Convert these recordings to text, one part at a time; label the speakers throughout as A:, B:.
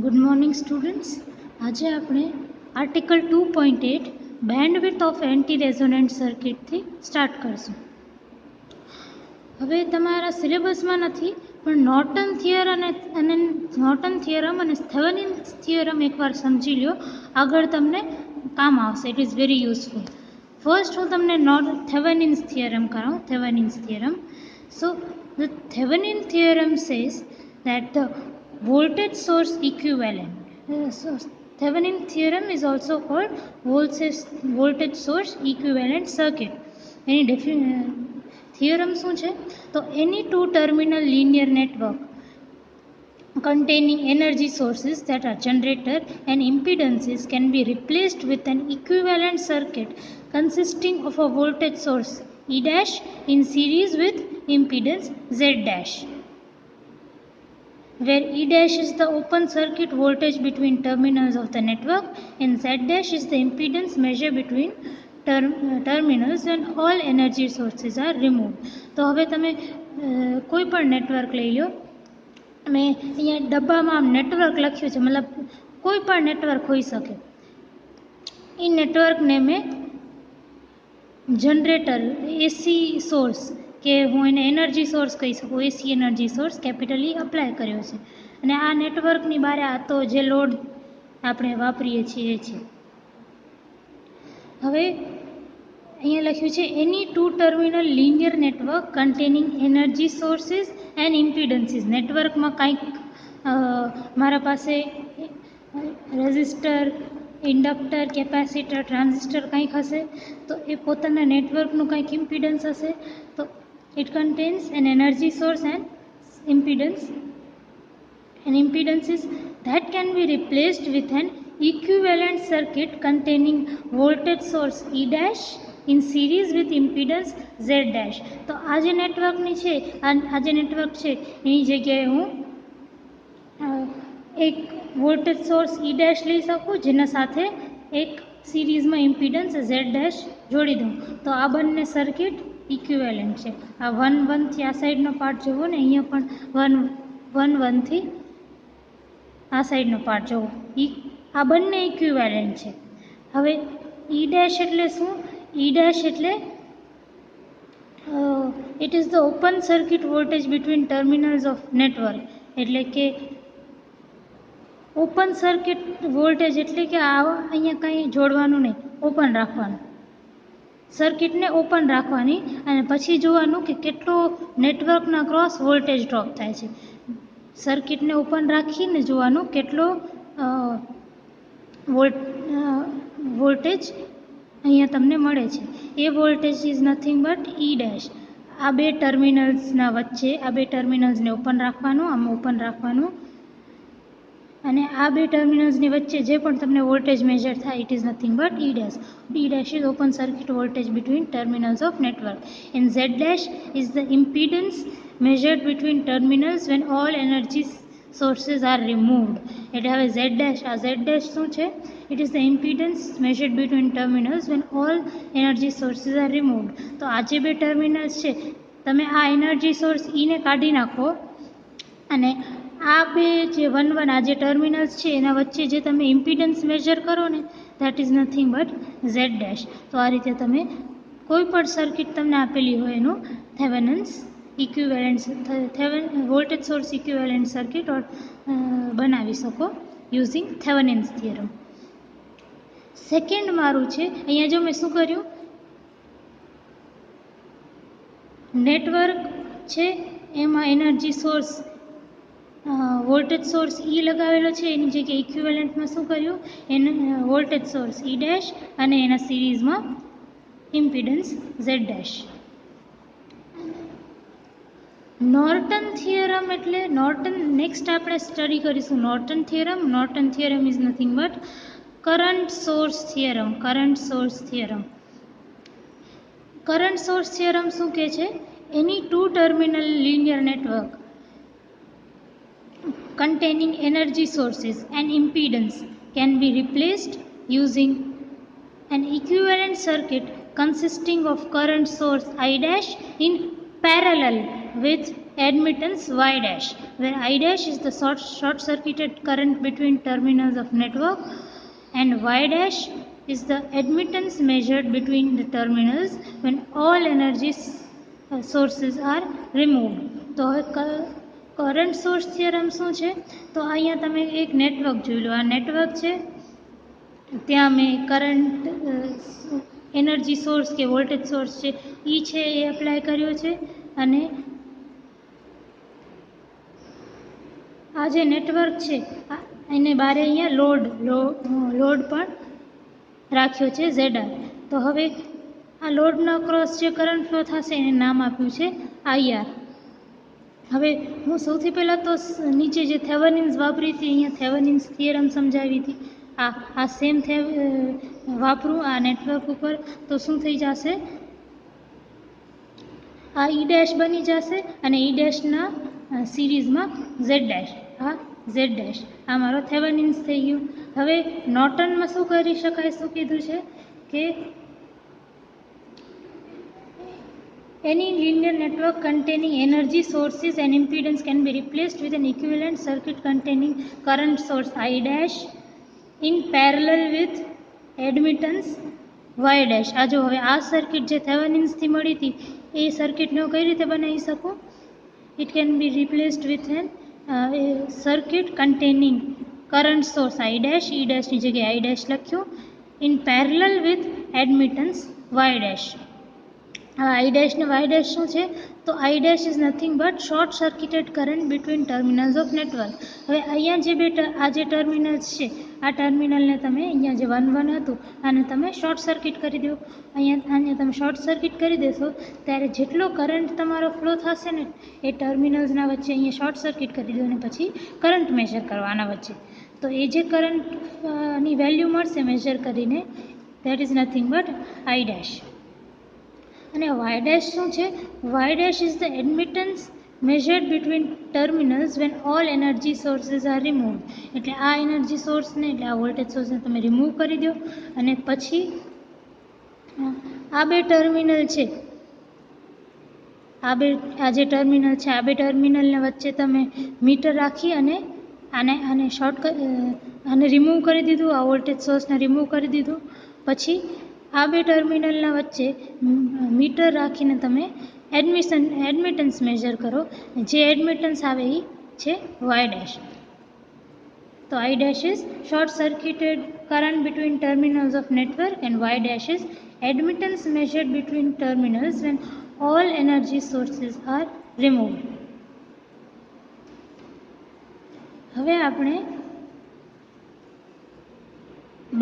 A: Good morning students. આજે આપણે article 2.8 bandwidth of anti resonant સર્કિટથી સ્ટાર્ટ કરશું. હવે તમારા સિલેબસમાં નથી, પણ નોર્ટન થિયરમ અને થેવેનિન્સ થિયરમ એકવાર સમજી લો, આગળ તમને કામ આવશે. It is very useful. First હું તમને થેવેનિન્સ થિયરમ કરાવું. Thevenin's theorem. So the Thevenin theorem says that the voltage source equivalent. So Thevenin theorem is also called voltage source equivalent circuit. Any theorem શું છે? તો any two terminal linear network containing energy sources that are generator and impedances can be replaced with an equivalent circuit consisting of a voltage source E dash in series with impedance Z dash, where E dash is the open circuit voltage between terminals of the network and Z dash is the impedance measured between terminals when all energy sources are removed. તો હવે તમે કોઈ પણ network લઈ લો. મેં અહીંયા ડબ્બામાં આમ નેટવર્ક લખ્યું છે, મતલબ કોઈ પણ નેટવર્ક હોઈ શકે. એ નેટવર્કને મેં જનરેટર એસી સોર્સ કે હું એને એનર્જી સોર્સ કહી શકું, એસી એનર્જી સોર્સ કેપિટલ ઈ અપ્લાય કર્યો છે. અને આ નેટવર્કની બારે આ તો જે લોડ આપણે વાપરીએ છીએ એ છે. હવે અહીંયા લખ્યું છે any two terminal linear network containing energy sources and impedances. નેટવર્કમાં કંઈક મારા પાસે રેઝિસ્ટર, ઇન્ડક્ટર, કેપેસિટર, ટ્રાન્ઝિસ્ટર કંઈક હશે, તો એ પોતાના નેટવર્કનું કંઈક ઇમ્પિડન્સ હશે. તો it contains an energy source and impedances that can be replaced with an equivalent circuit containing voltage source E dash in series with impedance Z dash. તો આ જે નેટવર્કની છે, આ જે નેટવર્ક છે એની જગ્યાએ હું એક વોલ્ટેજ સોર્સ E dash લઈ શકું, જેના સાથે એક સિરીઝમાં ઇમ્પિડન્સ Z dash જોડી દઉં. તો આ બંને સર્કિટ ઇક્વિવેલન્ટ છે. આ 1 થી આ સાઈડનો પાર્ટ જોવો ને, અહીંયા પણ 1 થી આ સાઈડનો પાર્ટ જોવો, આ બંને ઇક્વિવેલન્ટ છે. હવે ઈ ડેશ એટલે શું? ઈ ડેશ એટલે it is the open circuit voltage between terminals of network. એટલે કે ઓપન સર્કિટ વોલ્ટેજ એટલે કે અહીંયા કંઈ જોડવાનું નહીં, ઓપન રાખવાનું, સર્કિટને ઓપન રાખવાની અને પછી જોવાનું કે કેટલો નેટવર્કના ક્રોસ વોલ્ટેજ ડ્રોપ થાય છે. સર્કિટને ઓપન રાખીને જોવાનું કેટલો વોલ્ટેજ અહીંયા તમને મળે છે. એ voltage is nothing but E dash. આ બે ટર્મિનલ્સના વચ્ચે, આ બે ટર્મિનલ્સને ઓપન રાખવાનું, આમ ઓપન રાખવાનું, અને આ બે ટર્મિનલ્સની વચ્ચે જે પણ તમને વોલ્ટેજ મેજર થાય, it is nothing but E dash. E dash is open circuit voltage between terminals of network, and Z dash is the impedance measured between terminals when all energy sources are removed. એટલે હવે Z dash, આ Z dash શું છે? It is the impedance measured between terminals when all energy sources are removed. તો આ જે બે terminals છે, તમે આ એનર્જી સોર્સ ઈને કાઢી નાખો અને આ બે જે 1 આ જે ટર્મિનલ્સ છે એના વચ્ચે જે તમે ઇમ્પિડન્સ મેજર કરો ને, that is nothing but Z dash. તો આ રીતે તમે કોઈ પણ સર્કિટ તમને આપેલી હોય એનું Thevenin's equivalent, voltage source equivalent circuit બનાવી શકો યુઝિંગ થેવેનિન્સ થિયરમ. સેકન્ડ મારું છે, અહીંયા જો મેં શું કર્યું, નેટવર્ક છે એમાં એનર્જી સોર્સ વોલ્ટેજ સોર્સ ઈ લગાવેલો છે, એની જગ્યાએ ઇક્વિવેલન્ટમાં શું કર્યું, એને વોલ્ટેજ સોર્સ ઈ ડેશ અને એના સિરીઝમાં impedance Z dash. Norton theorem એટલે નેક્સ્ટ આપણે સ્ટડી કરીશું Norton theorem. Norton theorem is nothing but current source theorem. Current source theorem. Current source theorem શું કહે છે? Any two terminal linear network containing energy sources and impedance can be replaced using an equivalent circuit consisting of current source I dash in parallel with admittance Y dash, where I dash is the short circuited current between terminals of network, and Y dash is the admittance measured between the terminals when all energy sources are removed. તો હવે current source theorem શું છે? તો અહીંયા તમે એક network જોઈ લો. આ નેટવર્ક છે, ત્યાં મેં કરંટ એનર્જી સોર્સ કે વોલ્ટેજ સોર્સ છે એ છે એ એપ્લાય કર્યો છે, અને આ જે નેટવર્ક છે એને બારે અહીંયા લોડ પણ રાખ્યો છે ZR. તો હવે આ લોડના ક્રોસ જે કરંટ ફ્લો થશે એને નામ આપ્યું છે IR. હવે હું સૌથી પહેલાં તો નીચે જે થેવેનિન્સ વાપરી હતી, અહીંયા થેવેનિન્સ થિયરમ સમજાવી હતી. આ સેમ વાપરું આ નેટવર્ક ઉપર તો શું થઈ જશે? આ E ડેશ બની જશે અને E ડેશના સિરીઝમાં Z ડેશ, આ Z ડેશ, આ મારો થેવેનિન્સ થઈ ગયું. હવે નોર્ટનમાં શું કરી શકાય? શું કીધું છે કે any linear network containing energy sources and impedance can be replaced with an equivalent circuit containing current source I dash in parallel with admittance Y dash. આ જો હવે આ સર્કિટ જે થેવેનિન્સથી મળી હતી એ સર્કિટને હું કઈ રીતે બનાવી શકું? It can be replaced with an circuit containing current source I dash, E dash ની જગ્યાએ I dash લખ્યું, in parallel with admittance Y dash. I dash ને Y dash શું છે? તો I dash is nothing but short circuited current between terminals of network. હવે અહીંયા જે આ જે ટર્મિનલ્સ છે, આ ટર્મિનલને તમે અહીંયા જે 1 1 હતું આને તમે શોર્ટ સર્કિટ કરી દો. અહીંયા તમે શોર્ટ સર્કિટ કરી દેશો ત્યારે જેટલો કરંટ તમારો ફ્લો થશે ને એ ટર્મિનલ્સના વચ્ચે અહીંયા શોર્ટ સર્કિટ કરી દો અને પછી કરંટ મેજર કરવાના વચ્ચે. તો એ જે કરંટની વેલ્યુ મળશે મેજર કરીને, that is nothing but I dash. અને Y dash શું છે? Y dash is the admittance measured between terminals when all energy sources are removed. એટલે આ એનર્જી સોર્સને, એટલે આ વોલ્ટેજ સોર્સને તમે રિમૂવ કરી દો અને પછી આ બે ટર્મિનલ છે, આ જે ટર્મિનલ છે, આ બે ટર્મિનલને વચ્ચે તમે મીટર રાખી અને આને આને રિમૂવ કરી દીધું, આ વોલ્ટેજ સોર્સને રિમૂવ કરી દીધું. પછી આ બે ટર્મિનલના વચ્ચે મીટર રાખીને તમે એડમિટન્સ મેજર કરો. જે એડમિટન્સ આવે એ છે Y dash. તો I dash is short circuited current between terminals of network and Y dash is admittance measured between terminals when all energy sources are removed. હવે આપણે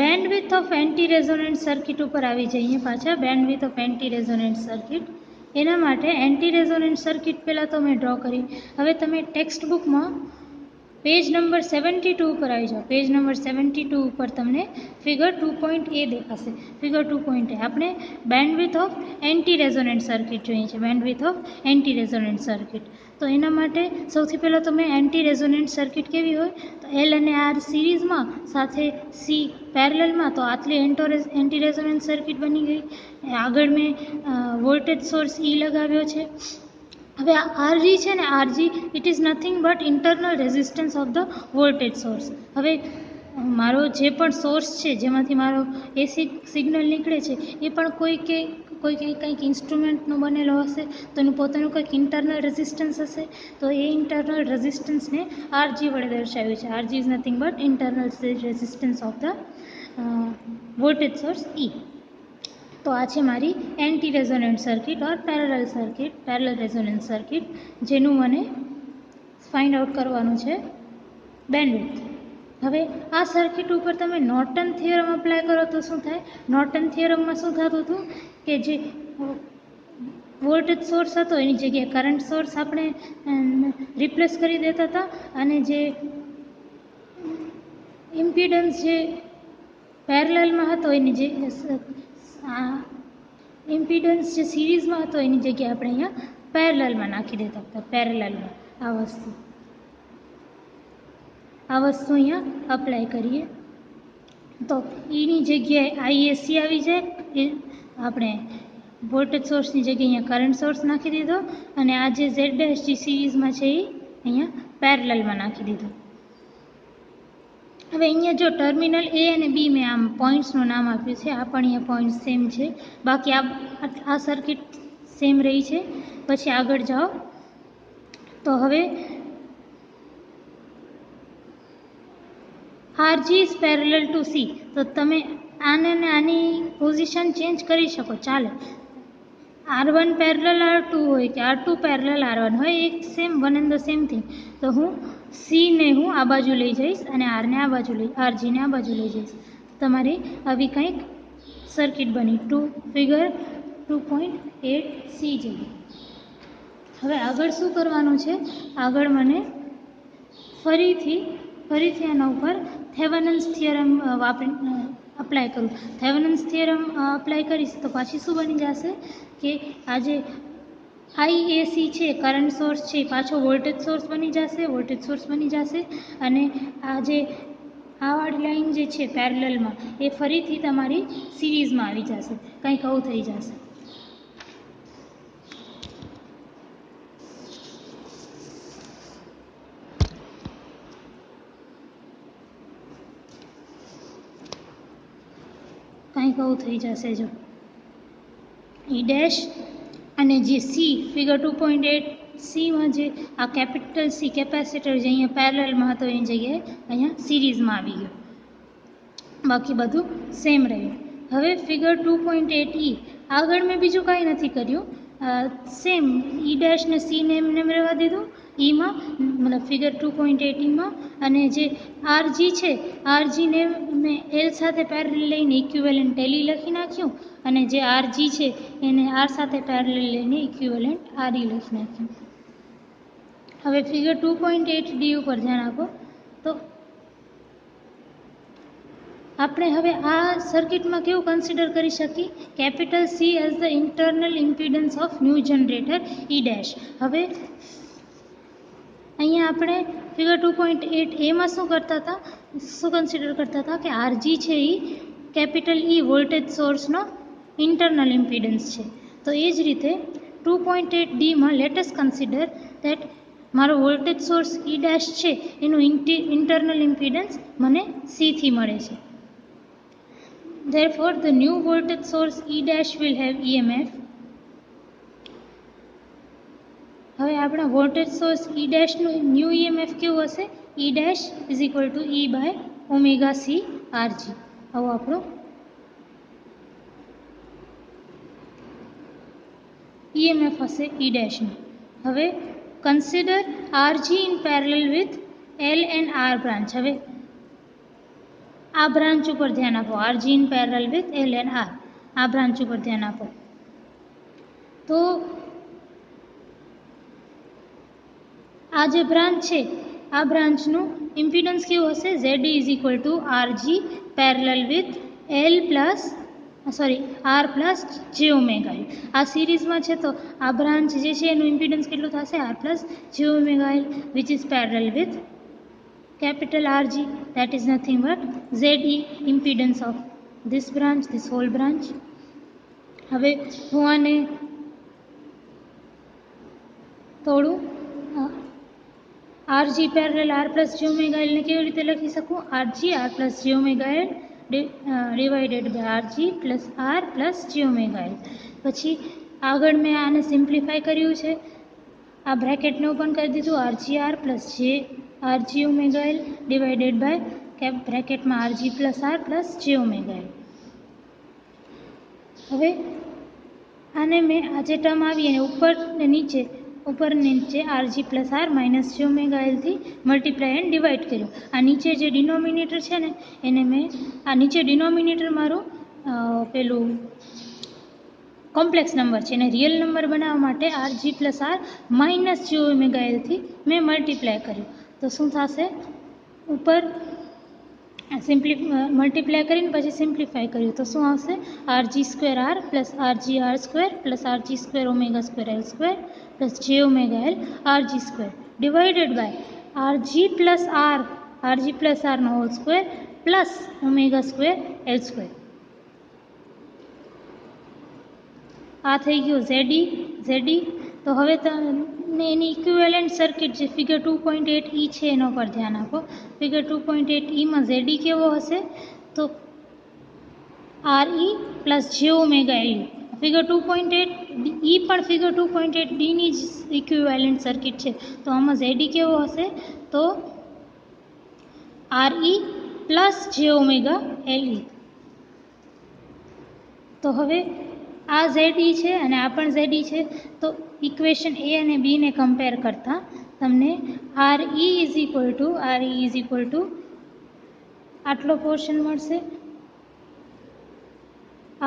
A: bandwidth of anti resonant circuit ઉપર આવી જઈએ પાછા. Bandwidth of anti resonant circuit, એના માટે anti resonant circuit પહેલાં તો મેં ડ્રો કરી. હવે તમે ટેક્સ્ટ બુકમાં પેજ નંબર 72 ઉપર આવી જાઓ. પેજ નંબર 72 ઉપર તમને ફિગર 2.a દેખાશે. ફિગર 2.a આપણે bandwidth of anti resonant circuit જોઈએ છે. Bandwidth of anti resonant circuit. તો એના માટે સૌથી પહેલાં તમે એન્ટી રેઝોનન્ટ સર્કિટ કેવી હોય? તો L અને R સિરીઝમાં સાથે C પેરેલલમાં, તો આટલી એન્ટી રેઝોનન્ટ સર્કિટ બની ગઈ. આગળ મેં વોલ્ટેજ સોર્સ E લગાવ્યો છે. હવે આ RG છે ને, RG it is nothing but internal resistance of the voltage source. હવે મારો જે પણ સોર્સ છે જેમાંથી મારો એસી સિગ્નલ નીકળે છે એ પણ કંઈક ઇન્સ્ટ્રુમેન્ટનો બનેલો હશે, તો એનું પોતાનું કંઈક ઇન્ટરનલ રેઝિસ્ટન્સ હશે. તો એ ઇન્ટરનલ રેઝિસ્ટન્સને RG વડે દર્શાવ્યું છે. RG is nothing but internal resistance of the voltage source E. તો આ છે મારી એન્ટી રેઝોનન્ટ સર્કિટ ઓર પેરેલલ રેઝોનન્ટ સર્કિટ, જેનું મને ફાઇન્ડ આઉટ કરવાનું છે બેન્ડવિડ્થ. હવે આ સર્કિટ ઉપર તમે નોર્ટન થિયરમ અપ્લાય કરો તો શું થાય? નોર્ટન થિયરમમાં શું થતું હતું કે જે વોલ્ટેજ સોર્સ હતો એની જગ્યાએ કરંટ સોર્સ આપણે રિપ્લેસ કરી દેતા હતા, અને જે ઇમ્પિડન્સ જે પેરેલલમાં હતો એની જે ઇમ્પિડન્સ જે સિરીઝમાં હતો એની જગ્યાએ આપણે અહીંયા પેરેલલમાં નાખી દેતા હતા. પેરેલલમાં આ વસ્તુ અહીંયા અપ્લાય કરીએ તો એની જગ્યાએ ISC આવી જાય. આપણે વોલ્ટેજ સોર્સની જગ્યાએ અહીંયા કરંટ સોર્સ નાખી દીધો અને આ જે ઝેડ ડેશ જે સિરીઝમાં છે એ અહીંયા પેરેલલમાં નાખી દીધો. હવે અહીંયા જો ટર્મિનલ એ અને બી મેં આમ પોઈન્ટ્સનું નામ આપ્યું છે, આ પણ અહીંયા પોઈન્ટ સેમ છે, બાકી આ સર્કિટ સેમ રહી છે. પછી આગળ જાઓ તો હવે RG is parallel to C, તો તમે આને ને આની પોઝિશન ચેન્જ કરી શકો, ચાલે. R1 પેરેલલ R2 હોય કે R2 પેરેલલ R1 હોય, એક same one and the same thing. તો હું C ને હું આ બાજુ લઈ જઈશ અને R ને આ બાજુ RG ને આ બાજુ લઈ જઈશ. તમારી આવી કંઈક સર્કિટ બની ફિગર 2.8C જેવી. હવે આગળ શું કરવાનું છે? આગળ મને ફરીથી આના ઉપર થેવેનિન્સ થિયરમ અપ્લાય કરું. થેવેનિન્સ થિયરમ અપ્લાય કરીશ તો પાછી શું બની જશે કે આ જે IAC છે, કરંટ સોર્સ છે, પાછો વોલ્ટેજ સોર્સ બની જશે અને આ જે આ વાળી લાઈન જે છે પેરેલલમાં એ ફરીથી તમારી સિરીઝમાં આવી જશે, કંઈક આવું થઈ જશે. જો ઈ ડેશ અને જે સી ફિગર 2.8Cમાં જે આ કેપિટલ સી કેપેસિટર જે અહીંયા પેરેલલમાં હતો એની જગ્યાએ અહીંયા સિરીઝમાં આવી ગયો, બાકી બધું સેમ રહ્યું. હવે ફિગર 2.8E આગળ મેં બીજું કાંઈ નથી કર્યું, સેમ ઈ ડેશ ને સી ને એમને રહેવા દીધું ઈમાં, મતલબ ફિગર 2.8Eમાં. અને જે આરજી છે, આરજીને મેં એલ સાથે પેરેલલ લઈને ઇક્વિવેલન્ટ એલઈ લખી નાખ્યું અને જે આરજી છે એને આર સાથે પેરેલલ લઈને ઇક્વિવેલન્ટ આરઈ લખી નાખ્યું. હવે ફિગર 2.8D ઉપર ધ્યાન આપો તો આપણે હવે આ સર્કિટમાં કેવું કન્સિડર કરી શકીએ? Capital C as the internal impedance of new generator E dash. હવે અહીંયા આપણે ફિગર 2.8Aમાં શું કન્સિડર કરતા હતા કે આરજી છે એ કેપિટલ ઈ વોલ્ટેજ સોર્સનો ઇન્ટરનલ ઇમ્પિડન્સ છે. તો એ જ રીતે 2.8Dમાં લેટેસ્ટ કન્સિડર ધેટ મારો વોલ્ટેજ સોર્સ ઈ ડેશ છે એનું ઇન્ટરનલ ઇમ્પિડન્સ મને સીથી મળે છે. Therefore, the new voltage source E dash will have EMF. હવે આપણા વોલ્ટેજ સોર્સ ઈ ડેશનું ન્યૂ EMF કેવું હશે? E dash is equal to E by omega C RG. આવું આપણું EMF હશે E ડેશનું. હવે consider RG in parallel with L and R branch. હવે આ બ્રાન્ચ ઉપર ધ્યાન આપો, RG in parallel with L and R, આ બ્રાન્ચ ઉપર ધ્યાન આપો. તો આ જે બ્રાન્ચ છે આ બ્રાન્ચનું ઇમ્પિડન્સ કેવું હશે? ZD is equal to RG parallel with R plus જે ઓમેગા એલ. આ સિરીઝમાં છે તો આ બ્રાન્ચ જે છે એનું ઇમ્પિડન્સ કેટલું થશે? આર પ્લસ જે omega L which is parallel with capital RG, that is nothing but ZE impedance of this branch, this whole branch. હવે હું આને થોડું RG પેરેલલ R પ્લસ જે ઓમેગા એલ ને કેવી રીતે લખી શકું? RG R પ્લસ જે omega L divided by RG plus R plus જે ઓમેગા એલ. પછી આગળ મેં આને સિમ્પ્લિફાય કર્યું છે, આ બ્રેકેટને ઓપન કરી દીધું, RGR plus j RG omega L divided by બ્રેકેટમાં RG પ્લસ R પ્લસ જે ઓમેગા એલ. હવે આને મેં આ જે ટર્મ આવી અને ઉપર ને નીચે RG પ્લસ R માઇનસ જે ઓમેગા એલથી મલ્ટીપ્લાય એન્ડ ડિવાઈડ કર્યું. આ નીચે જે ડિનોમિનેટર છે ને એને મેં આ નીચે ડિનોમિનેટર મારું પેલું કોમ્પ્લેક્સ નંબર છે એને રિયલ નંબર બનાવવા માટે RG પ્લસ R માઇનસ જે ઓમેગા એલથી મેં મલ્ટીપ્લાય કર્યું. તો શું થશે? ઉપર મલ્ટીપ્લાય કરીને પછી સિમ્પ્લિફાય કર્યું તો શું આવશે? RG square R plus RG R square plus RG square omega square L square plus જે omega L RG square divided by RG plus Rનો whole square plus omega square L square. આ થઈ ગયો ZE. તો હવે તમે એની equivalent circuit જે ફિગર 2.8E છે એના પર ધ્યાન આપો. ફિગર 2.8E માં ZE કેવો હશે? તો RE plus J omega LE. Figure 2.8E પણ ફિગર 2.8Dની જ ઇક્વિવેલન્ટ સર્કિટ છે. તો આમાં ZE કેવો હશે? તો RE plus J omega LE. તો હવે આ ZE છે અને આ પણ ZE છે. તો ઇક્વેશન A અને B ને કમ્પેર કરતા તમને RE ઇઝ ઇક્વલ ટુ આટલો પોર્શન મળશે,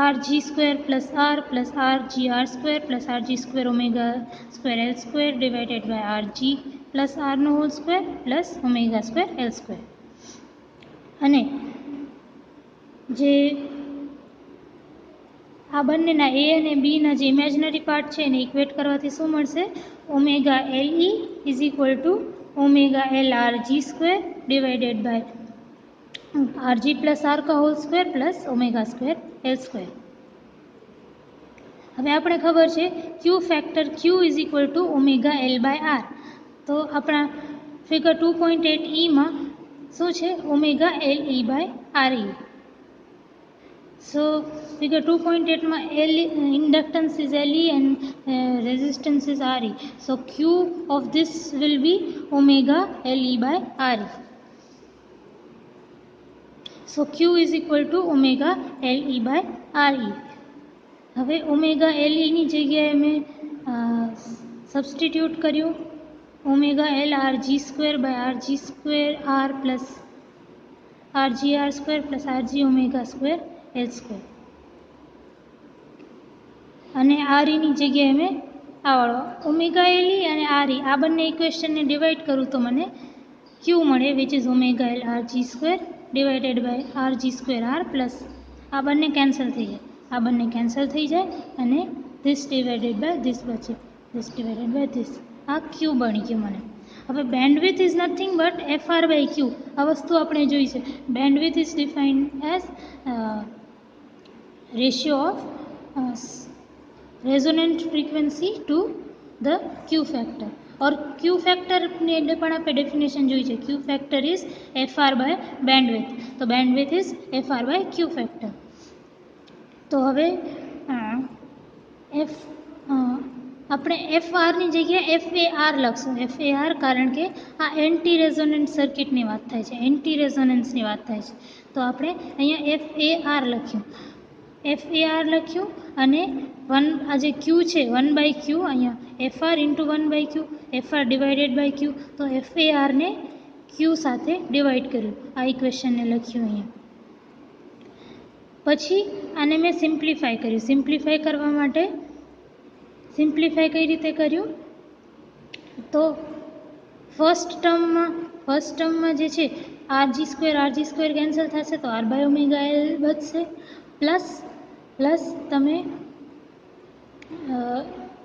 A: RG square plus R plus RG R square plus RG square omega square L square divided by RG plus R નો whole square plus omega square L square. અને જે આ બંનેના A અને Bના જે imaginary part છે એને ઇક્વેટ કરવાથી શું મળશે? Omega LE is equal to omega LRG square divided by RG plus R का whole square plus omega square L square. હવે આપણે ખબર છે Q factor Q is equal to omega L by R. તો આપણા ફિગર 2.8E માં શું છે? Omega LE by RE. So figure 2.8 માં inductance is LE and resistance is RE. So Q of this will be omega LE by RE. So Q is equal to omega LE by RE. હવે omega LE ની જગ્યાએ મેં substitute કર્યું omega LRG square by RG square R plus RG R square plus RG omega square L square. અને RE ની જગ્યાએ મેં આવડો ઓમેગા LE અને RE આ બંને ઇક્વેશનને ડિવાઈડ કરું તો મને Q મળે which is omega LRG square divided by RG square R plus આ બંને કેન્સલ થઈ જાય, આ બંને કેન્સલ થઈ જાય અને ધીસ ડિવાઇડેડ બાય ધીસ બચે, ધીસ ડિવાઇડેડ બાય ધીસ. આ Q બની ગયું મને. હવે bandwidth is nothing but FR by Q. આ વસ્તુ આપણે જોઈ છે. Bandwidth is defined as ratio of resonant frequency to the Q factor. और Q ફેક્ટર ની પણ આપણે ડેફિનેશન જોઈ છે. Q factor is FR by bandwidth. તો bandwidth is FR by Q factor. તો હવે આપણે FR ની જગ્યાએ FAR લખશું. FAR કારણ કે આ એન્ટી રેઝોનન્ટ સર્કિટની વાત થાય છે, એન્ટી રેઝોનન્સની વાત થાય છે. તો આપણે અહીંયા FAR લખ્યું. FAR લખ્યું અને આ જે Q છે 1/Q અહીંયા FR into 1/Q, FR divided by Q. તો FAR ને Q સાથે ડિવાઈડ કર્યું. આ ઇક્વેશનને લખ્યું અહીંયા. પછી આને મેં સિમ્પ્લિફાય કર્યું. સિમ્પ્લિફાય કરવા માટે સિમ્પ્લિફાય કઈ રીતે કર્યું? તો ફર્સ્ટ ટર્મમાં જે છે RG સ્ક્વેર કેન્સલ થશે તો R બાય ઓમેગા L બચશે. પ્લસ તમે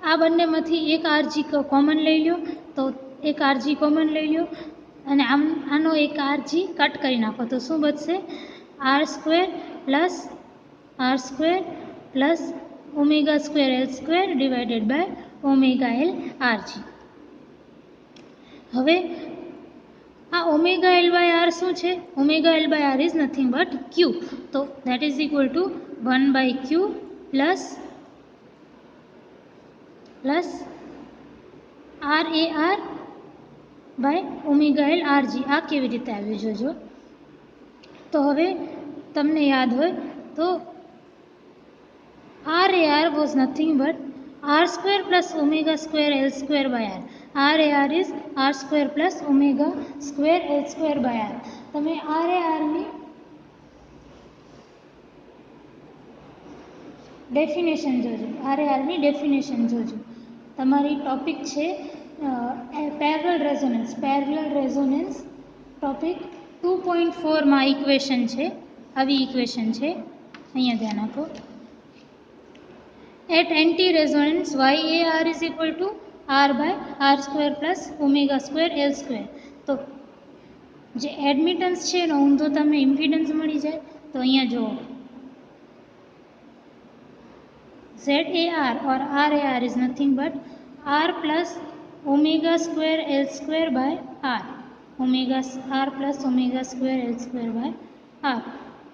A: આ બંનેમાંથી એક RG કોમન લઈ લો, તો એક RG કોમન લઈ લો અને આનો એક RG કટ કરી નાખો તો શું બચશે? R square plus omega square L square divided by omega L RG. હવે આ ઓમેગા L બાય R શું છે? Omega L by R is nothing but Q. તો that is equal to 1/Q plus RAR by omega L RG. આ કેવી રીતે આવ્યું જોજો. તો હવે તમને યાદ હોય તો RAR was nothing but R square plus omega square L square by R. RAR is R square plus omega square L square by R. તમે RAR ની ડેફિનેશન જોજો. RAR ની ડેફિનેશન જોજો. તમારી ટોપિક છે પેરેલલ રેઝોનન્સ ટોપિક 2.4 માં equation છે. આવી ઇક્વેશન છે, અહીંયા ધ્યાન આપો. At anti resonance YAR is equal to R by R square plus omega square L square. તો જે એડમિટન્સ છે એનો ઊંધો તમને ઇમ્પિડન્સ મળી જાય. તો અહીંયા જુઓ ZAR or RAR is nothing but R plus omega square L square by R. Omega R plus omega square L square by R.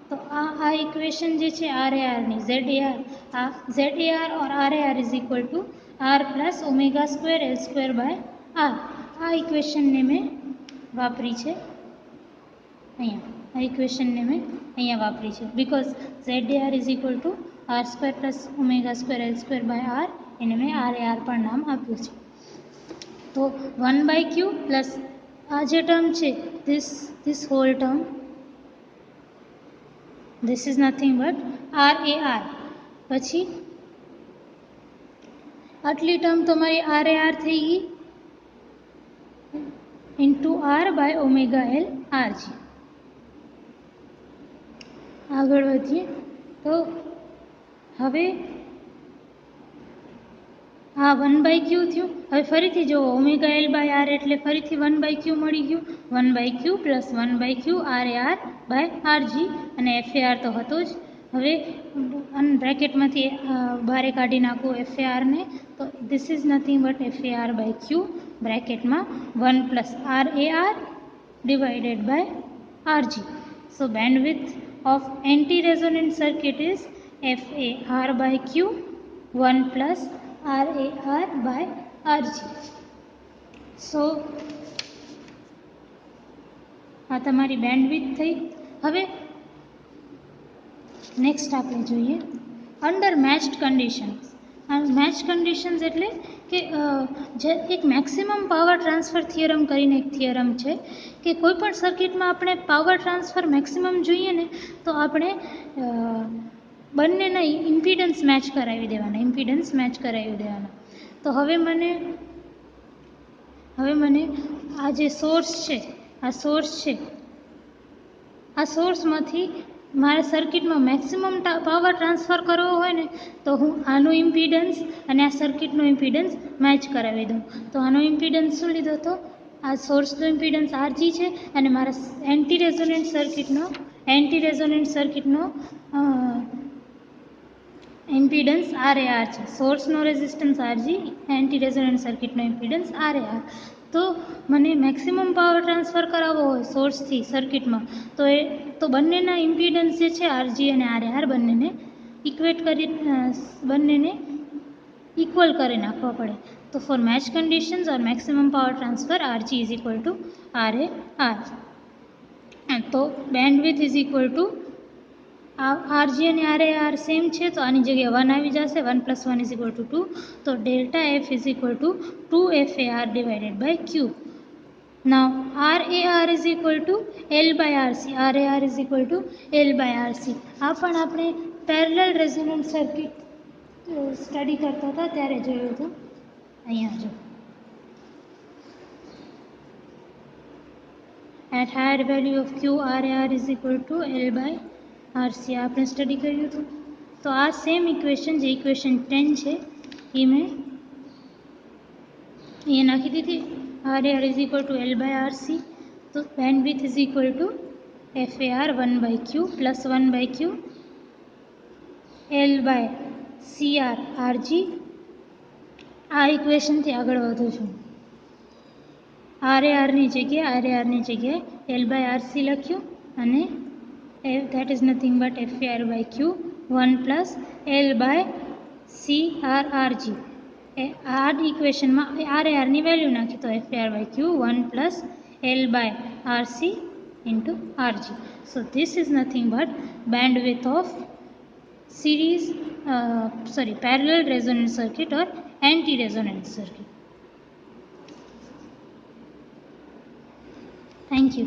A: તો આ ઇક્વેશન જે છે RARની ZAR or RAR is equal to R plus omega square L square by R. આ ઇક્વેશનને મેં વાપરી છે અહીંયા. આ ઇક્વેશનને મેં અહીંયા વાપરી છે because ZAR is equal to R square plus omega square L square by R. એને મેં RAR પણ નામ આપ્યું છે. તો 1/q પ્લસ આ જે ટર્મ છે this whole term, this is nothing but RAR. પછી આટલી ટર્મ તમારી RAR થઈ ગઈ into R by omega L RG. આગળ વધીએ તો હવે આ 1/q થયું. હવે ફરીથી જુઓ ઓમેગા એલ બાય આર એટલે ફરીથી 1/q મળી ગયું. 1/q plus 1/q RAR by RG અને FAR તો હતો જ. હવે બ્રેકેટમાંથી બહાર કાઢી નાખું FARને તો this is nothing but FAR by Q બ્રેકેટમાં 1 plus RAR divided by RG. So bandwidth of anti resonant circuit is FAR by Q 1 plus RAR by RG. So આ તમારી બેન્ડવિડ્થ થઈ. હવે નેક્સ્ટ આપણે જોઈએ under matched conditions. Match conditions એટલે કે જે એક મેક્સિમમ પાવર ટ્રાન્સફર થિયરમ કરીને એક થિયરમ છે કે કોઈ પણ સર્કિટમાં આપણે પાવર ટ્રાન્સફર મેક્સિમમ જોઈએ ને તો આપણે બંનેના ઇમ્પિડન્સ મેચ કરાવી દેવાના. તો હવે મને આ જે સોર્સ છે આ સોર્સમાંથી મારે સર્કિટમાં મેક્સિમમ પાવર ટ્રાન્સફર કરવો હોય ને તો હું આનું ઇમ્પિડન્સ અને આ સર્કિટનો ઇમ્પિડન્સ મેચ કરાવી દઉં. તો આનો ઇમ્પિડન્સ શું લીધો હતો? આ સોર્સનો ઇમ્પિડન્સ RG છે અને મારા એન્ટી રેઝોનન્ટ સર્કિટનો ઇમ્પિડન્સ RAR છે. સોર્સનો રેઝિસ્ટન્સ RG, એન્ટી રેઝોનન્ટ સર્કિટનો ઇમ્પિડન્સ RAR. તો મને મેક્સિમમ પાવર ટ્રાન્સફર કરાવવો હોય સોર્સથી સર્કિટમાં તો બંનેના ઇમ્પિડન્સ જે છે RG અને RAR બંનેને ઇક્વલ કરી નાખવા પડે. તો for match conditions or maximum power transfer RG is equal to RAR. તો bandwidth is equal to RG અને RAR સેમ છે તો આની જગ્યાએ 1 આવી જશે. 1 plus 1 is equal to 2. તો delta F is equal to 2 FAR divided by Q. Now RAR is equal to L by RC. RAR is equal to L by RC. આ પણ આપણે પેરેલલ રેઝોનન્ટ સર્કિટ સ્ટડી કરતા હતા ત્યારે જોયું હતું. અહીંયા જો at higher value of Q RAR is equal to L by RC આપણે સ્ટડી કર્યું હતું. તો આ સેમ ઇક્વેશન જે ઇક્વેશન 10 છે એ મેં અહીંયા નાખી દીધી. RAR is equal to L by RC. તો bandwidth is equal to FAR 1/Q plus 1/Q L by CR RG. આ ઇક્વેશનથી આગળ વધું છું. RARની જગ્યાએ L by RC લખ્યું અને that is nothing but FAR by Q 1 plus L by CR RG. આ ઇક્વેશનમાં RARની value નાખી તો FAR by Q 1 plus L by RC into RG. So this is nothing but bandwidth of parallel resonant circuit or anti-resonant circuit. Thank you.